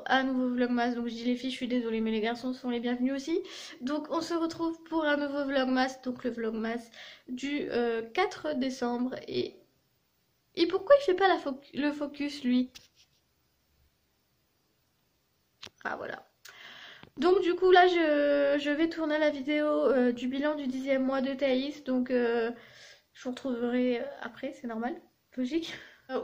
un nouveau vlogmas. Donc je dis les filles, je suis désolée, mais les garçons sont les bienvenus aussi. Donc on se retrouve pour un nouveau vlogmas, donc le vlogmas du 4 décembre. Et pourquoi il fait pas le focus lui? Ah voilà. Donc du coup là je vais tourner la vidéo du bilan du 10e mois de Thaïs. Donc je vous retrouverai après, c'est normal, logique.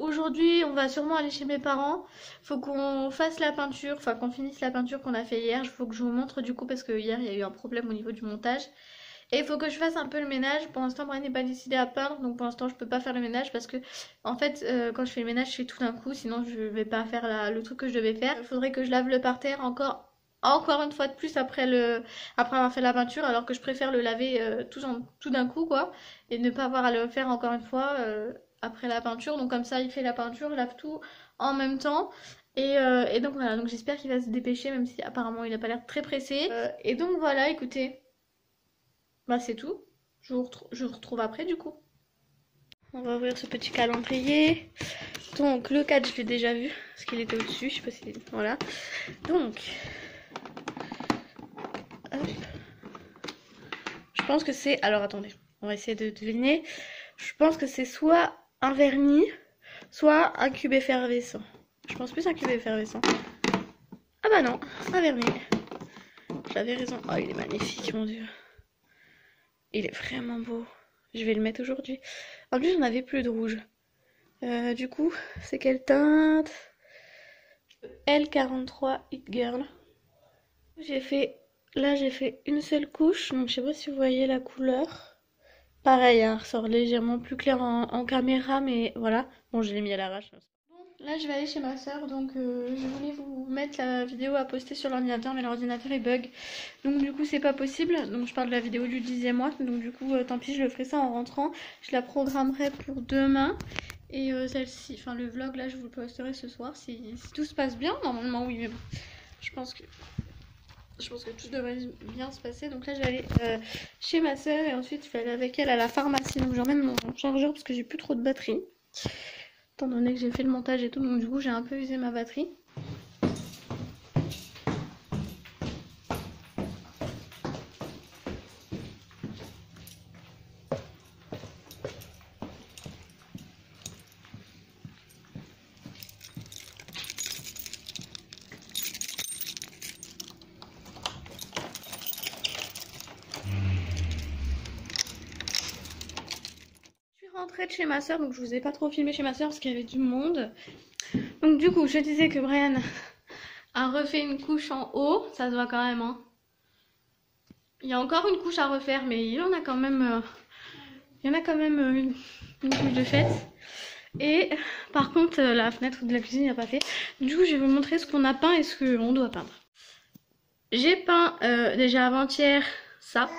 Aujourd'hui on va sûrement aller chez mes parents. Faut qu'on fasse la peinture, enfin qu'on finisse la peinture qu'on a fait hier. Il faut que je vous montre du coup parce que hier il y a eu un problème au niveau du montage. Et il faut que je fasse un peu le ménage. Pour l'instant Brian n'est pas décidé à peindre, donc pour l'instant je peux pas faire le ménage parce que en fait quand je fais le ménage je fais tout d'un coup, sinon je vais pas faire le truc que je devais faire. Il faudrait que je lave le parterre encore une fois de plus après avoir fait la peinture, alors que je préfère le laver tout d'un coup quoi, et ne pas avoir à le faire encore une fois après la peinture. Donc comme ça il fait la peinture, lave tout en même temps. Et donc voilà, donc j'espère qu'il va se dépêcher, même si apparemment il a pas l'air très pressé. Et donc voilà, écoutez, bah c'est tout. Je vous retrouve après du coup. On va ouvrir ce petit calendrier. Donc le 4 je l'ai déjà vu, parce qu'il était au-dessus, je sais pas si... Voilà. Donc... Hop. Je pense que c'est... Alors attendez, on va essayer de deviner. Je pense que c'est soit un vernis, soit un cube effervescent. Je pense plus un cube effervescent. Ah bah non, un vernis. J'avais raison. Oh il est magnifique mon dieu. Il est vraiment beau. Je vais le mettre aujourd'hui. En plus j'en avais plus de rouge. Du coup, c'est quelle teinte? L43 Hit Girl. Là j'ai fait une seule couche, donc je sais pas si vous voyez la couleur. Pareil, hein, ressort légèrement plus clair en caméra, mais voilà. Bon, je l'ai mis à l'arrache. Bon, là je vais aller chez ma soeur, donc je voulais vous mettre la vidéo à poster sur l'ordinateur, mais l'ordinateur il bug. Donc du coup c'est pas possible, donc je parle de la vidéo du 10e mois, donc du coup tant pis, je le ferai ça en rentrant. Je la programmerai pour demain. Et celle-ci, enfin le vlog là je vous le posterai ce soir si tout se passe bien, normalement oui, mais bon, je pense que tout devrait bien se passer. Donc là je vais aller chez ma soeur et ensuite je vais aller avec elle à la pharmacie. Donc j'emmène mon chargeur parce que j'ai plus trop de batterie, étant donné que j'ai fait le montage et tout, donc du coup j'ai un peu usé ma batterie. Rentrée de chez ma soeur, donc je vous ai pas trop filmé chez ma soeur parce qu'il y avait du monde. Donc du coup je disais que Brian a refait une couche en haut, ça se voit quand même hein. Il y a encore une couche à refaire, mais il y en a quand même une couche de fête. Et par contre la fenêtre de la cuisine il a pas fait. Du coup je vais vous montrer ce qu'on a peint et ce qu'on doit peindre. J'ai peint déjà avant-hier ça.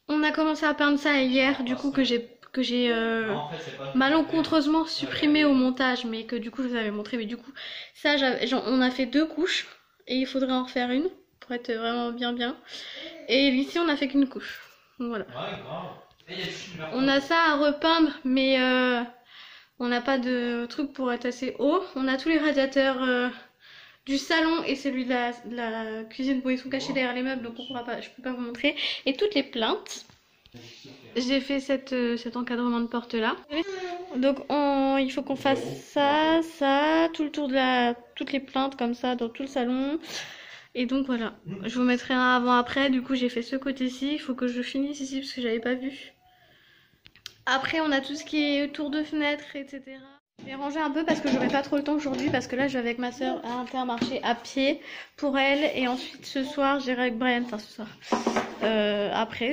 On a commencé à peindre ça hier, du coup que j'ai malencontreusement supprimé au montage, mais que du coup je vous avais montré. Mais du coup ça on a fait 2 couches et il faudrait en refaire une pour être vraiment bien. Et ici on a fait qu'une couche, donc voilà. On a ça à repeindre, mais on n'a pas de truc pour être assez haut. On a tous les radiateurs du salon et celui de la cuisine, bon ils sont cachés derrière les meubles donc je peux pas vous montrer. Et toutes les plaintes, j'ai fait cet encadrement de porte là. Donc il faut qu'on fasse ça, tout le tour de toutes les plaintes comme ça dans tout le salon. Et donc voilà, je vous mettrai un avant après. Du coup j'ai fait ce côté-ci, il faut que je finisse ici parce que j'avais pas vu. Après on a tout ce qui est tour de fenêtre, etc. Je vais ranger un peu parce que j'aurai pas trop le temps aujourd'hui, parce que là je vais avec ma soeur à Intermarché à pied pour elle, et ensuite ce soir j'irai avec Brian, enfin ce soir,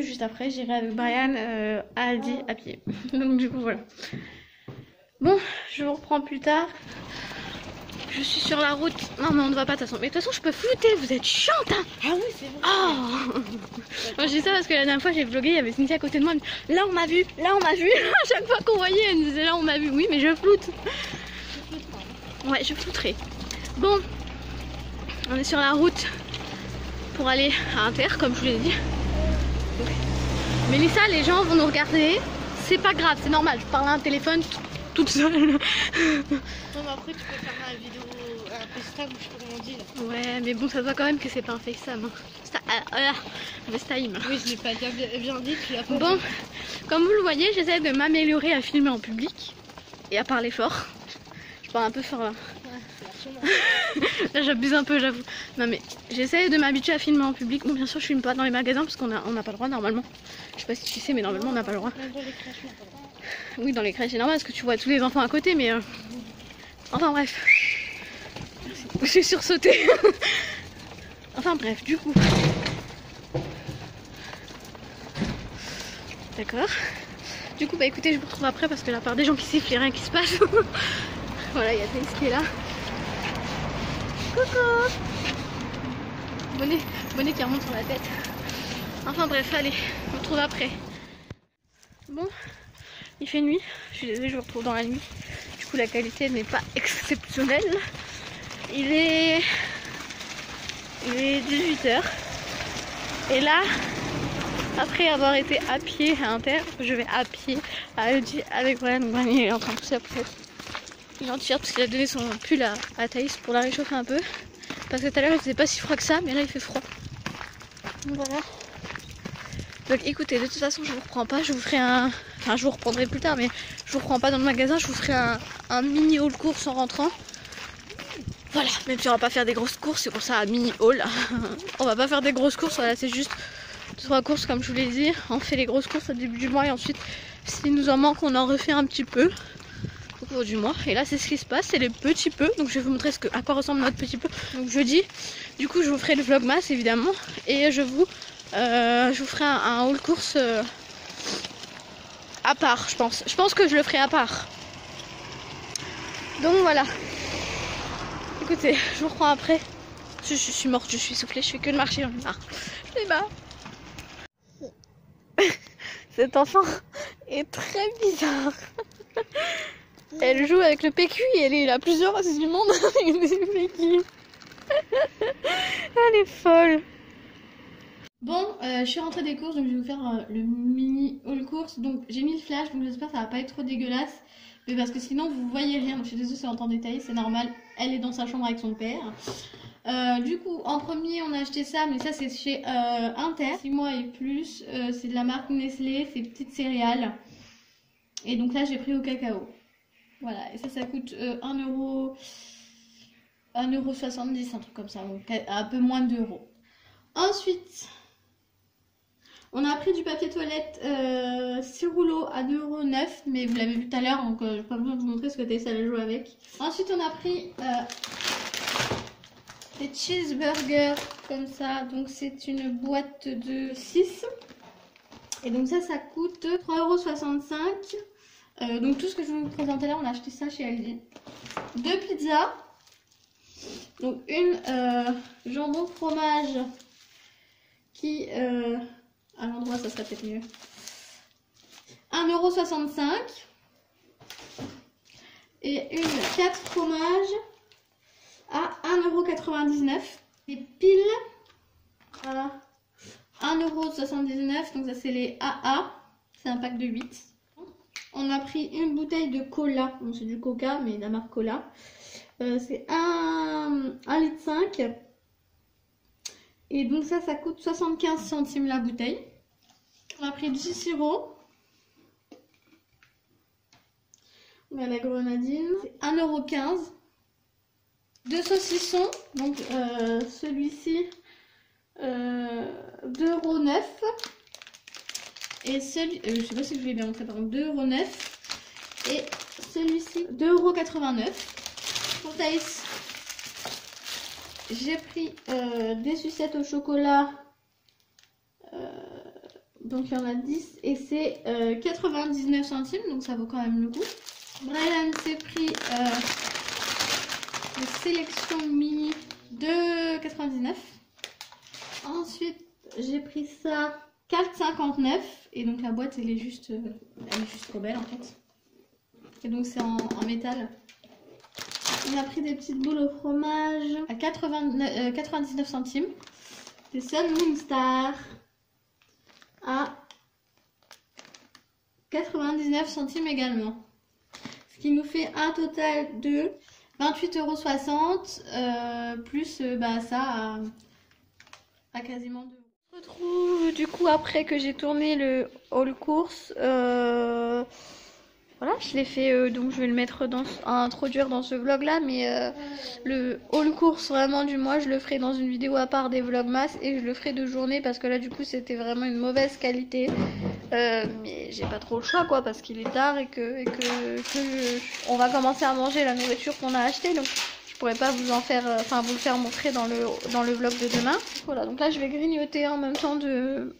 juste après j'irai avec Brian à Aldi à pied. Donc du coup voilà. Bon, je vous reprends plus tard. Je suis sur la route. Non mais on ne va pas de toute façon. Mais de toute façon je peux flouter, vous êtes chiante hein. Ah oui c'est vrai. Oh moi, je dis ça parce que la dernière fois j'ai vlogué, il y avait Cynthia à côté de moi. Là on m'a vu, là on m'a vu. À chaque fois qu'on voyait elle me disait là on m'a vu. Oui mais je floute. Ouais je flouterai. Bon, on est sur la route pour aller à Inter comme je vous l'ai dit. Mélissa, les gens vont nous regarder. C'est pas grave, c'est normal, je parle à un téléphone. toute seule. Non mais après tu peux faire une vidéo, un FaceTime, je sais pas comment on dit là. Ouais, mais bon, ça se voit quand même que c'est pas un FaceTime. Hein. FaceTime. Oui, je l'ai pas bien dit, tu l'as pas Bon, dit. comme vous le voyez, j'essaie de m'améliorer à filmer en public et à parler fort. Je parle un peu fort là. Là j'abuse un peu, j'avoue. Non mais j'essaie de m'habituer à filmer en public. Bon, bien sûr je filme pas dans les magasins parce qu'on n'a pas le droit normalement. Je sais pas si tu sais, mais normalement on n'a pas le droit. Même dans les crèches, on n'a pas le droit. Oui, dans les crèches c'est normal parce que tu vois tous les enfants à côté, mais enfin bref. Merci. Je suis sursautée. Enfin bref, du coup. D'accord. Du coup, bah écoutez, je vous retrouve après parce que la part des gens qui sifflent, il n'y a rien qui se passe. Voilà, il y a Thaïs qui est là. Coucou. Bonnet qui remonte sur la tête. Enfin bref, allez, je vous retrouve après. Bon, il fait nuit. Je suis désolée, je vous retrouve dans la nuit. Du coup, la qualité n'est pas exceptionnelle. Il est 18 h. Et là, après avoir été à pied à Inter, je vais à pied à Aldi avec Brian. Donc Brian, il est en train de pousser après. Il est en t-shirt parce qu'il a donné son pull à Thaïs pour la réchauffer un peu. Parce que tout à l'heure il faisait pas si froid que ça, mais là il fait froid. Donc voilà. Donc écoutez, de toute façon je vous reprends pas, je vous ferai un... Enfin je vous reprendrai plus tard, mais je vous reprends pas dans le magasin, je vous ferai un mini haul course en rentrant. Voilà, même si on va pas faire des grosses courses, c'est pour ça un mini haul. On va pas faire des grosses courses, voilà, c'est juste 3 courses comme je vous l'ai dit. On fait les grosses courses au début du mois et ensuite s'il nous en manque on en refait un petit peu au cours du mois. Et là c'est ce qui se passe, c'est les petits peu. Donc je vais vous montrer à quoi ressemble notre petit peu. Donc jeudi, du coup je vous ferai le vlogmas évidemment. Et je vous ferai un haul course à part, je pense. Je pense que je le ferai à part. Donc voilà. Écoutez, je vous reprends après. Je suis morte, je suis soufflée, je fais que de marcher, j'en ai marre. J'en ai marre. Cet enfant est très bizarre. Elle joue avec le PQ et elle est la plus heureuse du monde avec le PQ. Elle est folle. Bon, je suis rentrée des courses, donc je vais vous faire le mini haul course. Donc j'ai mis le flash, donc j'espère que ça va pas être trop dégueulasse. Mais parce que sinon vous voyez rien, donc je suis désolée si on entend détailler, c'est normal. Elle est dans sa chambre avec son père. Du coup, en premier, on a acheté ça, mais ça c'est chez Inter, 6 mois et plus. C'est de la marque Nestlé, c'est petites céréales. Et donc là, j'ai pris au cacao. Voilà, et ça coûte 1,70 €, un truc comme ça, donc un peu moins d'€. Ensuite, on a pris du papier toilette 6 rouleaux à 2,09 €, mais vous l'avez vu tout à l'heure, donc je n'ai pas besoin de vous montrer ce que Thaïs allait jouer avec. Ensuite, on a pris des cheeseburgers comme ça, donc c'est une boîte de 6. Et donc ça coûte 3,65 €. Donc tout ce que je vais vous présenter là, on a acheté ça chez Aldi. 2 pizzas. Donc une jambon fromage qui, à l'endroit ça serait peut-être mieux, 1,65 €. Et une 4 fromages à 1,99 €. Des piles à 1,79 €. Donc ça c'est les AA. C'est un pack de 8. On a pris une bouteille de cola. Bon, c'est du coca, mais la marque cola. C'est 1,5 litre. Et donc ça coûte 75 centimes la bouteille. On a pris du sirop. On a la grenadine. C'est 1,15 €. 2 saucissons. Donc celui-ci 2,09 €. Et celui, je sais pas si je l'ai bien montré, par contre 2,09 €. Et celui-ci 2,89 €. Pour Thaïs, j'ai pris des sucettes au chocolat. Donc il y en a 10 et c'est 99 centimes, donc ça vaut quand même le coup. Brian s'est pris des sélections mini de 99. Ensuite j'ai pris ça 4,59 € et donc la boîte elle est juste trop belle en fait. Et donc c'est en métal. On a pris des petites boules au fromage à 99 centimes. Des Sun Moonstar à 99 centimes également. Ce Ce qui nous fait un total de 28,60 € plus ça à quasiment 2 €. On se retrouve du coup après que j'ai tourné le haul course. Voilà, je l'ai fait, donc je vais le mettre à introduire dans ce vlog là, mais le haul course vraiment du mois, je le ferai dans une vidéo à part des vlogmas et je le ferai de journée parce que là du coup c'était vraiment une mauvaise qualité. Mais j'ai pas trop le choix quoi, parce qu'il est tard et que on va commencer à manger la nourriture qu'on a achetée, donc je pourrais pas vous en faire, vous le faire montrer dans le vlog de demain. Voilà, donc là je vais grignoter en même temps de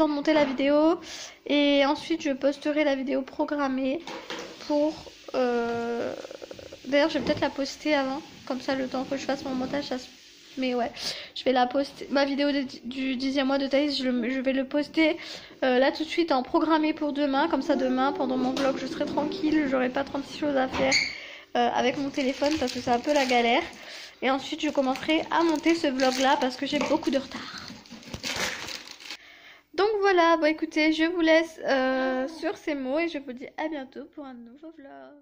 monter la vidéo et ensuite je posterai la vidéo programmée pour d'ailleurs je vais peut-être la poster avant, comme ça le temps que je fasse mon montage ça se... Mais ouais, je vais la poster, ma vidéo du 10e mois de Thaïs, je vais le poster là tout de suite en programmé pour demain, comme ça demain pendant mon vlog je serai tranquille, j'aurai pas 36 choses à faire avec mon téléphone parce que c'est un peu la galère. Et ensuite je commencerai à monter ce vlog là parce que j'ai beaucoup de retard. Donc voilà, bon écoutez, je vous laisse sur ces mots et je vous dis à bientôt pour un nouveau vlog.